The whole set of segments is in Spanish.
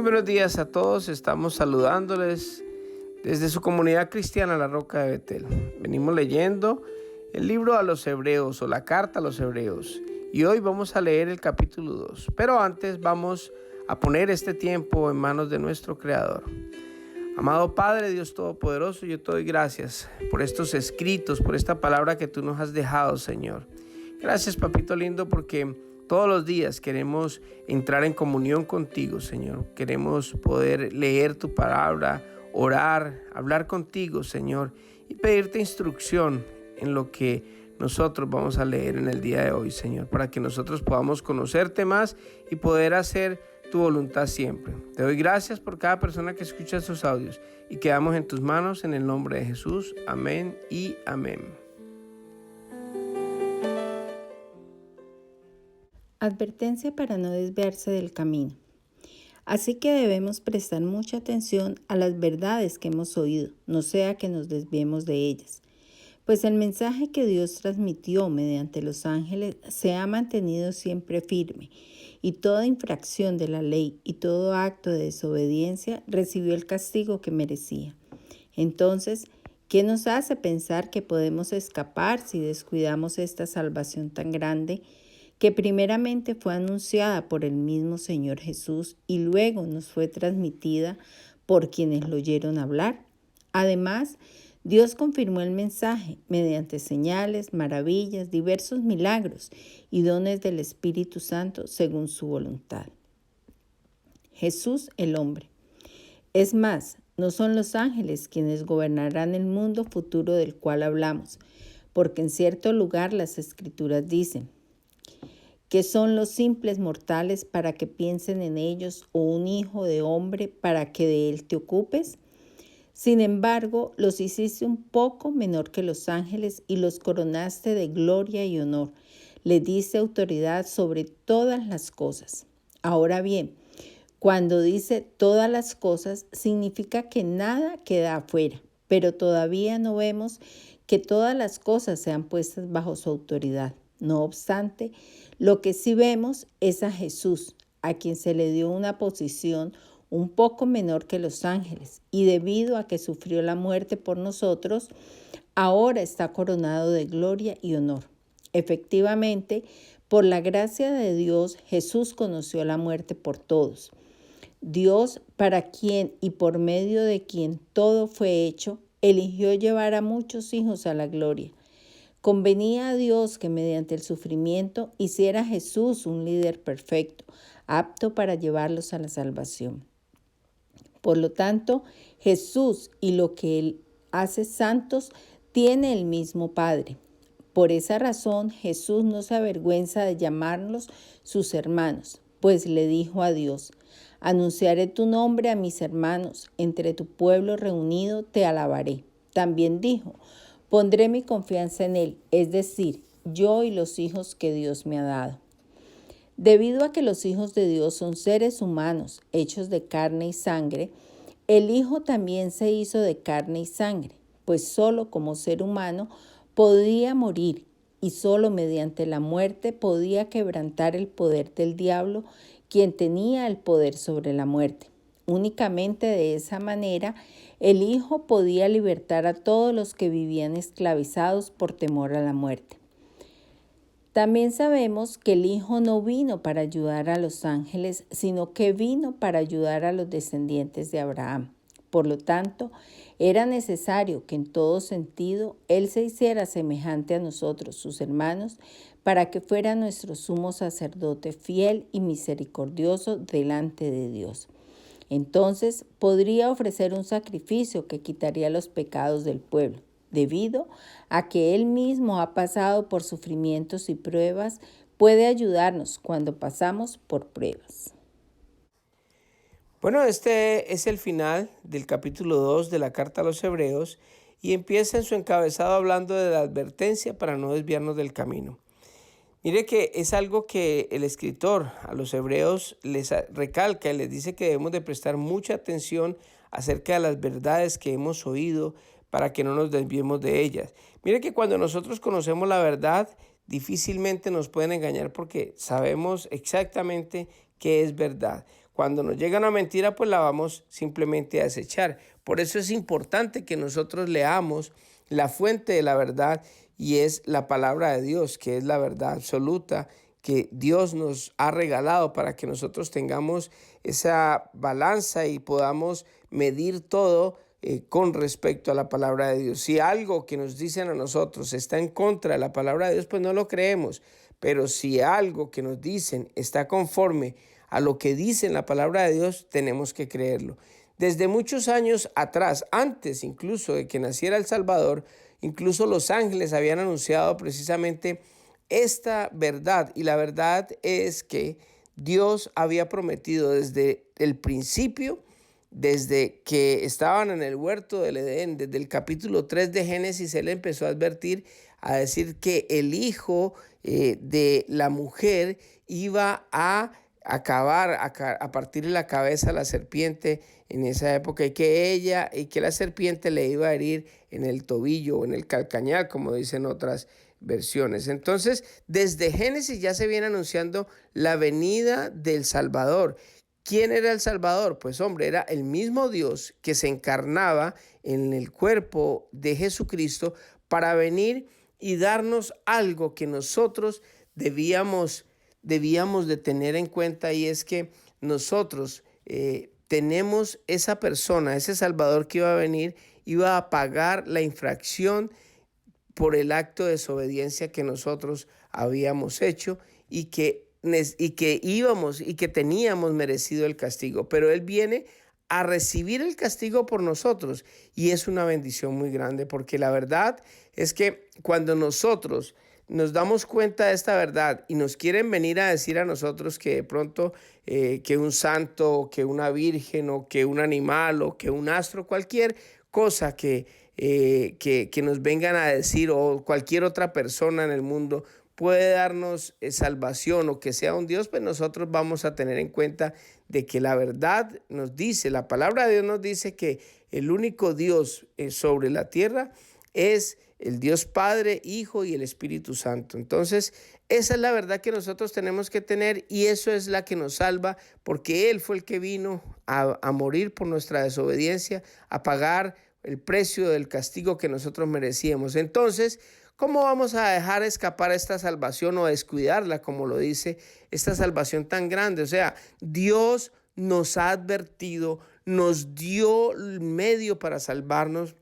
Muy buenos días a todos, estamos saludándoles desde su comunidad cristiana La Roca de Betel. Venimos leyendo el libro a los Hebreos o la carta a los Hebreos y hoy vamos a leer el capítulo 2. Pero antes vamos a poner este tiempo en manos de nuestro Creador. Amado Padre, Dios Todopoderoso, yo te doy gracias por estos escritos, por esta palabra que tú nos has dejado, Señor. Gracias, Papito lindo, porque todos los días queremos entrar en comunión contigo, Señor. Queremos poder leer tu palabra, orar, hablar contigo, Señor, y pedirte instrucción en lo que nosotros vamos a leer en el día de hoy, Señor, para que nosotros podamos conocerte más y poder hacer tu voluntad siempre. Te doy gracias por cada persona que escucha estos audios y quedamos en tus manos en el nombre de Jesús. Amén y amén. Advertencia para no desviarse del camino. Así que debemos prestar mucha atención a las verdades que hemos oído, no sea que nos desviemos de ellas. Pues el mensaje que Dios transmitió mediante los ángeles se ha mantenido siempre firme, y toda infracción de la ley y todo acto de desobediencia recibió el castigo que merecía. Entonces, ¿qué nos hace pensar que podemos escapar si descuidamos esta salvación tan grande, que primeramente fue anunciada por el mismo Señor Jesús y luego nos fue transmitida por quienes lo oyeron hablar? Además, Dios confirmó el mensaje mediante señales, maravillas, diversos milagros y dones del Espíritu Santo según su voluntad. Jesús el hombre. Es más, no son los ángeles quienes gobernarán el mundo futuro del cual hablamos, porque en cierto lugar las Escrituras dicen que son los simples mortales para que piensen en ellos, o un hijo de hombre para que de él te ocupes. Sin embargo, los hiciste un poco menor que los ángeles y los coronaste de gloria y honor. Le diste autoridad sobre todas las cosas. Ahora bien, cuando dice todas las cosas, significa que nada queda afuera, pero todavía no vemos que todas las cosas sean puestas bajo su autoridad. No obstante, lo que sí vemos es a Jesús, a quien se le dio una posición un poco menor que los ángeles, y debido a que sufrió la muerte por nosotros, ahora está coronado de gloria y honor. Efectivamente, por la gracia de Dios, Jesús conoció la muerte por todos. Dios, para quien y por medio de quien todo fue hecho, eligió llevar a muchos hijos a la gloria. Convenía a Dios que mediante el sufrimiento hiciera a Jesús un líder perfecto, apto para llevarlos a la salvación. Por lo tanto, Jesús y lo que Él hace santos tiene el mismo Padre. Por esa razón, Jesús no se avergüenza de llamarlos sus hermanos, pues le dijo a Dios: anunciaré tu nombre a mis hermanos, entre tu pueblo reunido te alabaré. También dijo: pondré mi confianza en Él, es decir, yo y los hijos que Dios me ha dado. Debido a que los hijos de Dios son seres humanos, hechos de carne y sangre, el Hijo también se hizo de carne y sangre, pues solo como ser humano podía morir y solo mediante la muerte podía quebrantar el poder del diablo, quien tenía el poder sobre la muerte. Únicamente de esa manera, el Hijo podía libertar a todos los que vivían esclavizados por temor a la muerte. También sabemos que el Hijo no vino para ayudar a los ángeles, sino que vino para ayudar a los descendientes de Abraham. Por lo tanto, era necesario que en todo sentido Él se hiciera semejante a nosotros, sus hermanos, para que fuera nuestro sumo sacerdote fiel y misericordioso delante de Dios. Entonces podría ofrecer un sacrificio que quitaría los pecados del pueblo. Debido a que Él mismo ha pasado por sufrimientos y pruebas, puede ayudarnos cuando pasamos por pruebas. Bueno, este es el final del capítulo 2 de la carta a los Hebreos y empieza en su encabezado hablando de la advertencia para no desviarnos del camino. Mire que es algo que el escritor a los Hebreos les recalca y les dice que debemos de prestar mucha atención acerca de las verdades que hemos oído para que no nos desviemos de ellas. Mire que cuando nosotros conocemos la verdad, difícilmente nos pueden engañar porque sabemos exactamente qué es verdad. cuando nos llega una mentira, pues la vamos simplemente a desechar. Por eso es importante que nosotros leamos la fuente de la verdad, y es la palabra de Dios, que es la verdad absoluta que Dios nos ha regalado para que nosotros tengamos esa balanza y podamos medir todo con respecto a la palabra de Dios. Si algo que nos dicen a nosotros está en contra de la palabra de Dios, pues no lo creemos. Pero si algo que nos dicen está conforme a lo que dice en la palabra de Dios, tenemos que creerlo. Desde muchos años atrás, antes incluso de que naciera el Salvador, incluso los ángeles habían anunciado precisamente esta verdad. Y la verdad es que Dios había prometido desde el principio, desde que estaban en el huerto del Edén, desde el capítulo 3 de Génesis, Él empezó a advertir, a decir que el hijo de la mujer iba a acabar, a partirle la cabeza a la serpiente en esa época, y que la serpiente le iba a herir en el tobillo o en el calcañar, como dicen otras versiones. Entonces, desde Génesis ya se viene anunciando la venida del Salvador. ¿Quién era el Salvador? Pues hombre, era el mismo Dios que se encarnaba en el cuerpo de Jesucristo para venir y darnos algo que nosotros debíamos de tener en cuenta, y es que nosotros tenemos esa persona, ese Salvador que iba a venir, iba a pagar la infracción por el acto de desobediencia que nosotros habíamos hecho, y que teníamos merecido el castigo. Pero Él viene a recibir el castigo por nosotros, y es una bendición muy grande, porque la verdad es que cuando nosotros nos damos cuenta de esta verdad y nos quieren venir a decir a nosotros que de pronto que un santo, o que una virgen, o que un animal, o que un astro, cualquier cosa que nos vengan a decir, o cualquier otra persona en el mundo puede darnos salvación, o que sea un Dios, pues nosotros vamos a tener en cuenta de que la verdad nos dice, la palabra de Dios nos dice que el único Dios sobre la tierra es el Dios Padre, Hijo y el Espíritu Santo. Entonces, esa es la verdad que nosotros tenemos que tener, y eso es la que nos salva, porque Él fue el que vino a morir por nuestra desobediencia, a pagar el precio del castigo que nosotros merecíamos. Entonces, ¿cómo vamos a dejar escapar esta salvación o descuidarla, como lo dice esta salvación tan grande? O sea, Dios nos ha advertido, nos dio el medio para salvarnos.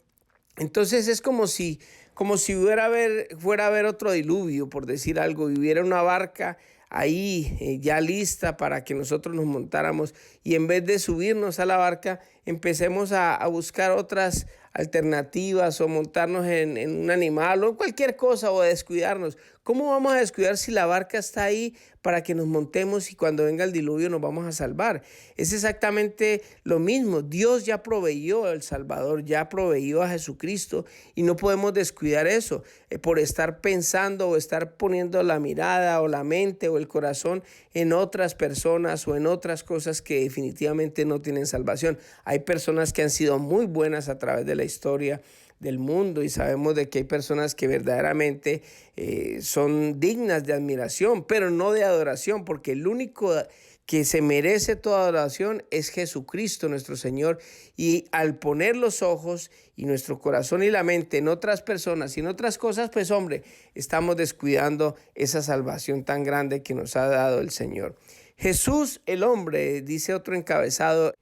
Entonces es como si fuera a haber otro diluvio, por decir algo, y hubiera una barca ahí ya lista para que nosotros nos montáramos, y en vez de subirnos a la barca empecemos a buscar otras alternativas, o montarnos en un animal o cualquier cosa, o descuidarnos. ¿Cómo vamos a descuidar si la barca está ahí para que nos montemos y cuando venga el diluvio nos vamos a salvar? Es exactamente lo mismo. Dios ya proveyó al Salvador, ya proveyó a Jesucristo, y no podemos descuidar eso por estar pensando o estar poniendo la mirada o la mente o el corazón en otras personas o en otras cosas que definitivamente no tienen salvación. Hay personas que han sido muy buenas a través de la historia del mundo, y sabemos de que hay personas que verdaderamente son dignas de admiración, pero no de adoración, porque el único que se merece toda adoración es Jesucristo nuestro Señor. Y al poner los ojos y nuestro corazón y la mente en otras personas y en otras cosas, pues hombre, estamos descuidando esa salvación tan grande que nos ha dado el Señor. Jesús el hombre, dice otro encabezado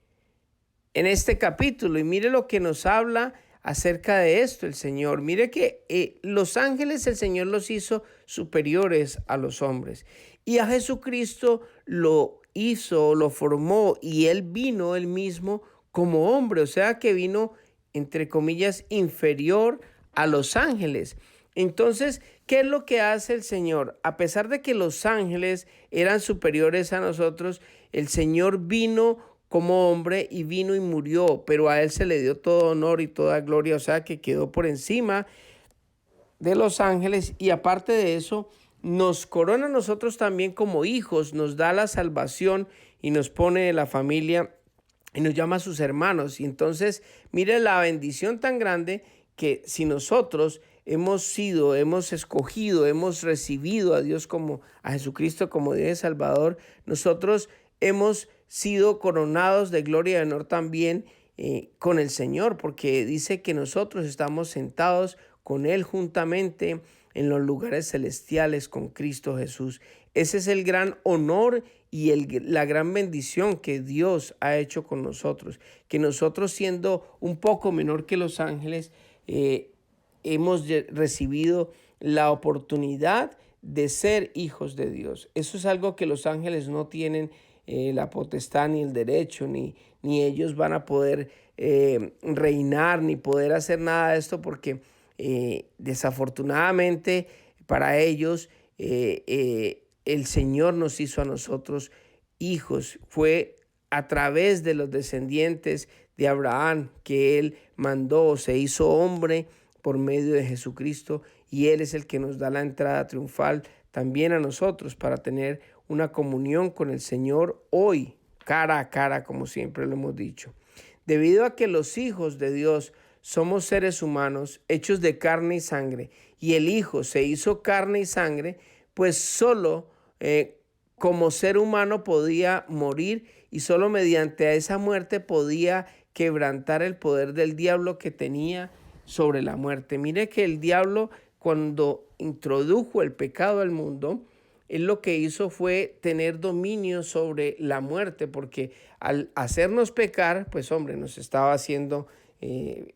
en este capítulo, y mire lo que nos habla acerca de esto el Señor. Mire que los ángeles el Señor los hizo superiores a los hombres, y a Jesucristo lo hizo, lo formó, y Él vino Él mismo como hombre, o sea que vino, entre comillas, inferior a los ángeles. Entonces, ¿qué es lo que hace el Señor? A pesar de que los ángeles eran superiores a nosotros, el Señor vino como hombre y vino y murió, pero a Él se le dio todo honor y toda gloria, o sea que quedó por encima de los ángeles, y aparte de eso nos corona a nosotros también como hijos, nos da la salvación y nos pone en la familia y nos llama a sus hermanos. Y entonces mire la bendición tan grande que si nosotros hemos escogido, hemos recibido a Dios a Jesucristo como Dios y Salvador, nosotros hemos sido coronados de gloria y honor también con el Señor, porque dice que nosotros estamos sentados con Él juntamente en los lugares celestiales con Cristo Jesús. Ese es el gran honor y la gran bendición que Dios ha hecho con nosotros, que nosotros, siendo un poco menor que los ángeles, hemos recibido la oportunidad de ser hijos de Dios. Eso es algo que los ángeles no tienen la potestad ni el derecho, ni ellos van a poder reinar, ni poder hacer nada de esto, porque desafortunadamente para ellos el Señor nos hizo a nosotros hijos. Fue a través de los descendientes de Abraham que Él mandó, se hizo hombre por medio de Jesucristo, y Él es el que nos da la entrada triunfal también a nosotros para tener una comunión con el Señor hoy, cara a cara, como siempre lo hemos dicho. Debido a que los hijos de Dios somos seres humanos hechos de carne y sangre, y el Hijo se hizo carne y sangre, pues solo como ser humano podía morir, y solo mediante esa muerte podía quebrantar el poder del diablo que tenía sobre la muerte. Mire que el diablo, cuando introdujo el pecado al mundo, él lo que hizo fue tener dominio sobre la muerte, porque al hacernos pecar, pues hombre, nos estaba haciendo,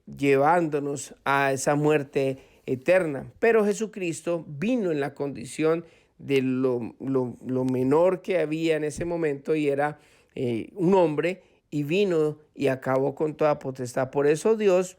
llevándonos a esa muerte eterna. Pero Jesucristo vino en la condición de lo menor que había en ese momento, y era un hombre, y vino y acabó con toda potestad. Por eso Dios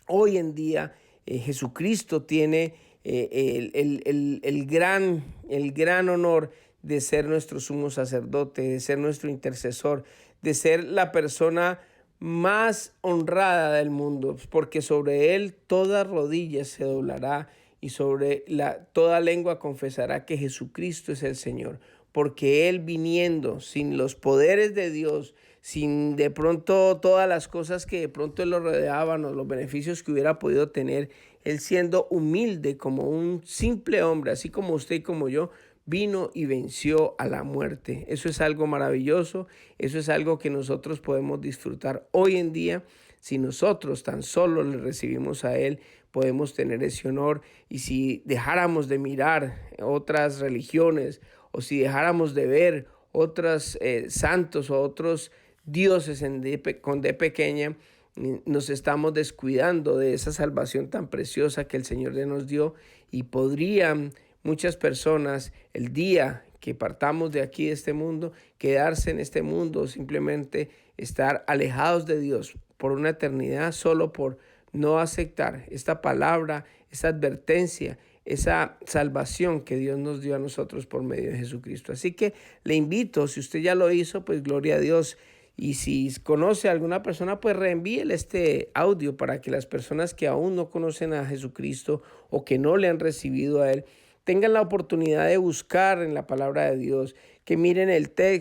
hoy en día, Jesucristo tiene el gran honor de ser nuestro sumo sacerdote, de ser nuestro intercesor, de ser la persona más honrada del mundo, porque sobre Él toda rodilla se doblará y sobre toda lengua confesará que Jesucristo es el Señor, porque Él, viniendo sin los poderes de Dios, sin de pronto todas las cosas que de pronto Él lo rodeaban o los beneficios que hubiera podido tener, Él siendo humilde como un simple hombre, así como usted y como yo, vino y venció a la muerte. Eso es algo maravilloso, eso es algo que nosotros podemos disfrutar hoy en día. Si nosotros tan solo le recibimos a Él, podemos tener ese honor. Y si dejáramos de mirar otras religiones, o si dejáramos de ver otros santos o otros dioses con D pequeña, nos estamos descuidando de esa salvación tan preciosa que el Señor nos dio, y podrían muchas personas, el día que partamos de aquí, de este mundo, quedarse en este mundo, simplemente estar alejados de Dios por una eternidad, solo por no aceptar esta palabra, esa advertencia, esa salvación que Dios nos dio a nosotros por medio de Jesucristo. Así que le invito, si usted ya lo hizo, pues gloria a Dios. Y si conoce a alguna persona, pues reenvíele este audio para que las personas que aún no conocen a Jesucristo o que no le han recibido a Él, tengan la oportunidad de buscar en la palabra de Dios, que miren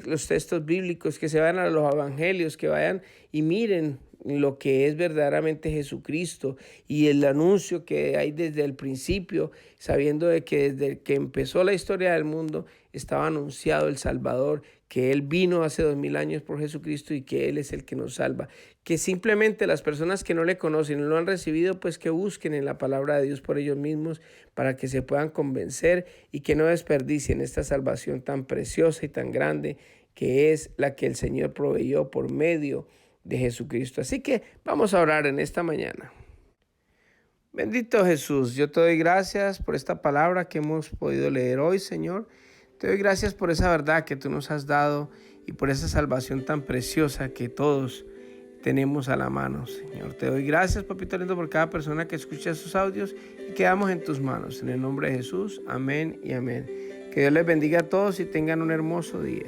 los textos bíblicos, que se vayan a los evangelios, que vayan y miren lo que es verdaderamente Jesucristo y el anuncio que hay desde el principio, sabiendo de que desde que empezó la historia del mundo estaba anunciado el Salvador, que Él vino hace 2000 años por Jesucristo y que Él es el que nos salva. Que simplemente las personas que no le conocen y no lo han recibido, pues que busquen en la palabra de Dios por ellos mismos para que se puedan convencer y que no desperdicien esta salvación tan preciosa y tan grande que es la que el Señor proveyó por medio de Jesucristo. Así que vamos a orar en esta mañana. Bendito Jesús, yo te doy gracias por esta palabra que hemos podido leer hoy, Señor. Te doy gracias por esa verdad que tú nos has dado y por esa salvación tan preciosa que todos tenemos a la mano, Señor. Te doy gracias, Papito lindo, por cada persona que escucha esos audios, y quedamos en tus manos. En el nombre de Jesús, amén y amén. Que Dios les bendiga a todos y tengan un hermoso día.